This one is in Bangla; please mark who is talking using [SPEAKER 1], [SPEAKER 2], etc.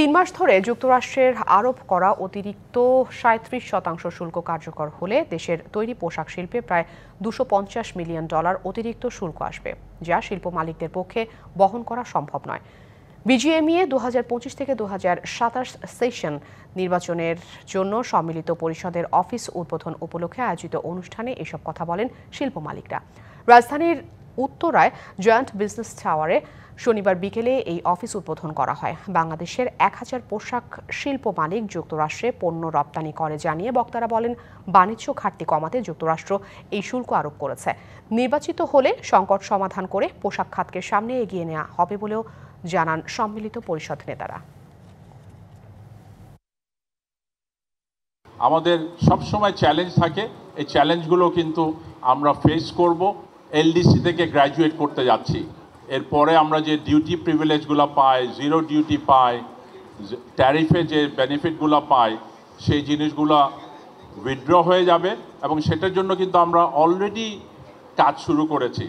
[SPEAKER 1] 3 মাস ধরে যুক্তরাষ্ট্রের আরোপ করা অতিরিক্ত ৩৭% শুল্ক কার্যকর হলে দেশের তৈরি পোশাক শিল্পে প্রায় $250 মিলিয়ন অতিরিক্ত শুল্ক আসবে, যা শিল্প মালিকদের পক্ষে বহন করা সম্ভব নয়। বিজিএমইএ 2025 থেকে 2027 সেশন নির্বাচনের জন্য সম্মিলিত পরিষদের অফিস উদ্বোধন উপলক্ষে আয়োজিত অনুষ্ঠানে এসব কথা বলেন শিল্প মালিকরা। রাজধানীর উত্তরায় জয়েন্ট বিজনেস টাওয়ারে শনিবার বিকেলে এই অফিস উদ্বোধন করা হয়। বাংলাদেশের 1000 পোশাক শিল্প মালিক যুক্তরাষ্ট্রে পণ্য রপ্তানি করে জানিয়ে বক্তারা বলেন, বাণিজ্য ঘাটতি কমাতে যুক্তরাষ্ট্র এই শুল্ক আরোপ করেছে। নির্বাচিত হলে সংকট সমাধান করে পোশাক খাতকে সামনে এগিয়ে নেওয়া হবে বলেও জানান সম্মিলিত পরিষদ নেতারা।
[SPEAKER 2] আমাদের সবসময় চ্যালেঞ্জ থাকে, এই চ্যালেঞ্জগুলো কিন্তু আমরা ফেস করব। এলডিসি থেকে গ্র্যাজুয়েট করতে যাচ্ছি, এরপরে আমরা যে ডিউটি প্রিভিলেজগুলো পাই, জিরো ডিউটি পাই, ট্যারিফে যে বেনিফিটগুলো পাই, সেই জিনিসগুলো উইথড্র হয়ে যাবে এবং সেটার জন্য কিন্তু আমরা অলরেডি কাজ শুরু করেছি।